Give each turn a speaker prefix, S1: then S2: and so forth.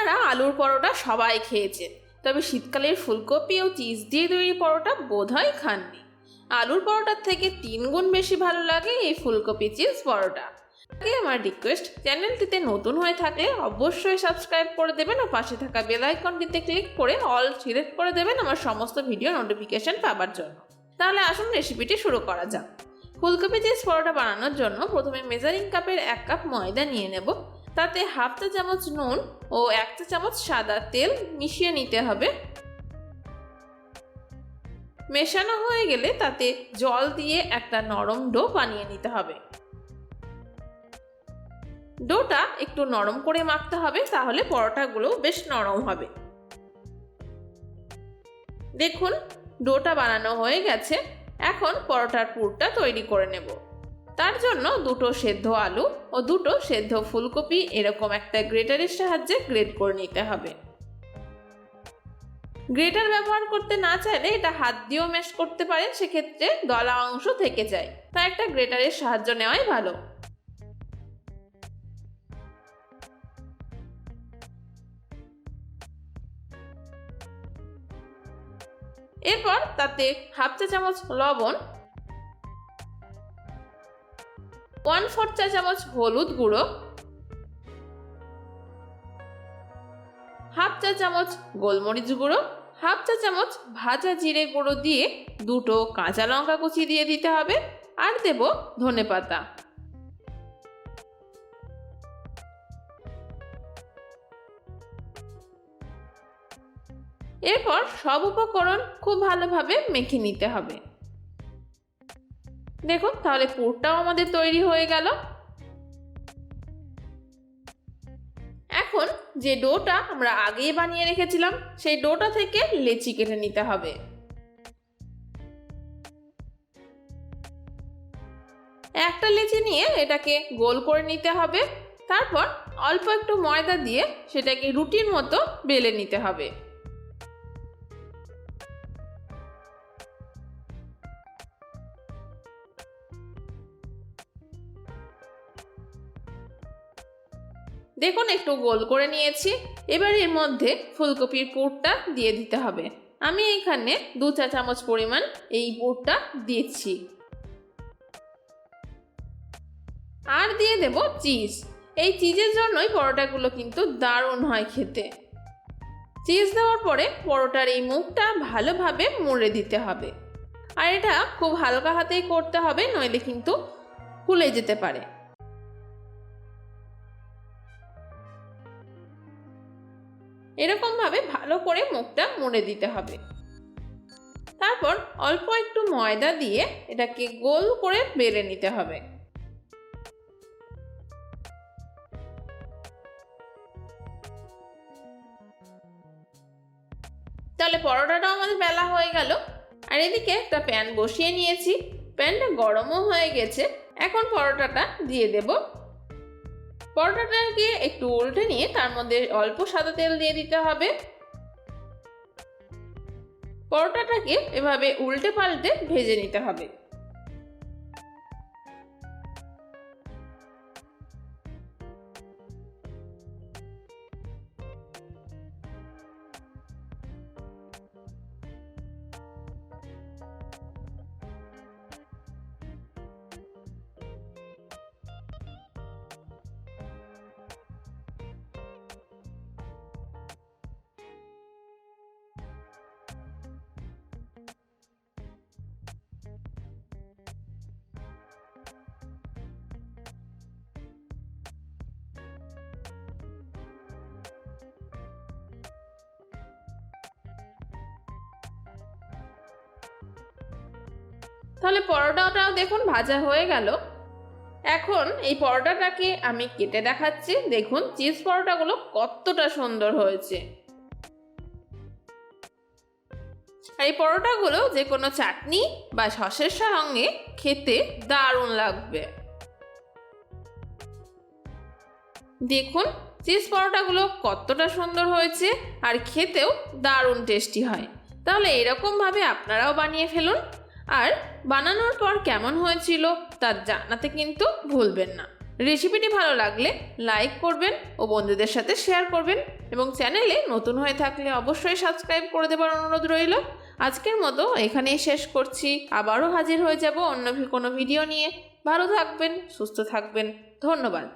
S1: আপনারা আলুর পরোটা সবাই খেয়েছেন, তবে শীতকালের ফুলকপি ও চিজ দিয়ে তৈরি পরোটা বোধহয় খাননি। আলুর পরোটার থেকে 3 গুণ বেশি ভালো লাগে এই ফুলকপি চিজ পরোটা। আমার রিকোয়েস্ট, চ্যানেলটিতে নতুন হয়ে থাকলে অবশ্যই সাবস্ক্রাইব করে দেবেন ও পাশে থাকা বেল আইকনটিতে ক্লিক করে অল সিলেক্ট করে দেবেন আমার সমস্ত ভিডিও নোটিফিকেশন পাওয়ার জন্য। তাহলে আসুন রেসিপিটি শুরু করা যাক। ফুলকপি চিজ পরোটা বানানোর জন্য প্রথমে মেজারিং কাপের 1 কাপ ময়দা নিয়ে নেব। তাতে হাফ চা চামচ নুন ও 1 চা চামচ সাদা তেল মিশিয়ে নিতে হবে। মেশানো হয়ে গেলে তাতে জল দিয়ে একটা নরম ডো বানিয়ে নিতে হবে। ডোটা একটু নরম করে মাখতে হবে, তাহলে পরোটাগুলো বেশ নরম হবে। দেখুন ডোটা বানানো হয়ে গেছে। এখন পরোটার পুরটা তৈরি করে নেব। তার জন্য 2টো সেদ্ধ আলু ও 2টো সেদ্ধ ফুলকপি এরকম একটা গ্রেটারের সাহায্যে গ্রেট করে নিতে হবে। গ্রেটার ব্যবহার করতে না চাইলে এটা হাত দিয়েও ম্যাশ করতে পারেন, সেক্ষেত্রে দলা অংশ থেকে যায়, তাই একটা গ্রেটারের সাহায্য নেওয়াই ভালো। এরপর তাতে হাফ চা চামচ লবণ, 1/4 চা চামচ হলুদ গুঁড়ো, হাফ চা চামচ গোলমরিচ গুঁড়ো, হাফ চা চামচ ভাজা জিরে গুঁড়ো দিয়ে 2টো কাঁচা লঙ্কা কুচি দিয়ে দিতে হবে, আর দেব ধনেপাতা। এরপর সব উপকরণ খুব ভালোভাবে মেখে নিতে হবে। দেখুন তাহলে পুরটাও আমাদের তৈরি হয়ে গেল। এখন যে ডোটা আমরা আগেই বানিয়ে রেখেছিলাম সেই ডোটা থেকে লেচি কেটে নিতে হবে। একটা লেচি নিয়ে এটাকে গোল করে নিতে হবে। তারপর অল্প একটু ময়দা দিয়ে সেটাকে রুটির মতো বেলে নিতে হবে। দেখুন একটু গোল করে নিয়েছি। এবার এর মধ্যে ফুলকপির পুরটা দিয়ে দিতে হবে। আমি এখানে 2 চা চামচ পরিমাণ এই পুরটা দিচ্ছি। আর দিয়ে দেব চিজ। এই চিজের জন্যই পরোটাগুলো কিন্তু দারুণ হয় খেতে। চিজ দেওয়ার পরে পরোটার এই মুখটা ভালোভাবে মুড়ে দিতে হবে, আর এটা খুব হালকা হাতেই করতে হবে, নইলে কিন্তু ফুলে যেতে পারে। এরকম ভাবে ভালো করে মুখটা মুড়ে দিতে হবে। তারপর অল্প একটু ময়দা দিয়ে এটাকে গোল করে বেলে নিতে হবে। তাহলে পরোটাটাও আমাদের বেলা হয়ে গেল। আর এদিকে একটা প্যান বসিয়ে নিয়েছি, প্যানটা গরমও হয়ে গেছে। এখন পরোটাটা দিয়ে দেব। পরোটাটাকে একটু উল্টে নিয়ে তার মধ্যে অল্প সাদা তেল দিয়ে দিতে হবে। পরোটাটাকে এভাবে উল্টে পাল্টে ভেজে নিতে হবে। তাহলে পরোটাটাও দেখুন ভাজা হয়ে গেল। এখন এই পরোটাটাকে আমি কেটে দেখাচ্ছি। দেখুন চিজ পরোটাগুলো কতটা সুন্দর হয়েছে। আর এই পরোটাগুলো যে কোনো চাটনি বা সসের সঙ্গে খেতে দারুণ লাগবে। দেখুন চিজ পরোটাগুলো কতটা সুন্দর হয়েছে, আর খেতেও দারুণ টেস্টি হয়। তাহলে এরকমভাবে আপনারাও বানিয়ে ফেলুন, আর বানানোর পর কেমন হয়েছিল তা জানাতে কিন্তু ভুলবেন না। রেসিপিটি ভালো লাগলে লাইক করবেন ও বন্ধুদের সাথে শেয়ার করবেন এবং চ্যানেলে নতুন হয়ে থাকলে অবশ্যই সাবস্ক্রাইব করে দেবার অনুরোধ রইল। আজকের মতো এখানেই শেষ করছি। আবারও হাজির হয়ে যাব অন্য কোনো ভিডিও নিয়ে। ভালো থাকবেন, সুস্থ থাকবেন। ধন্যবাদ।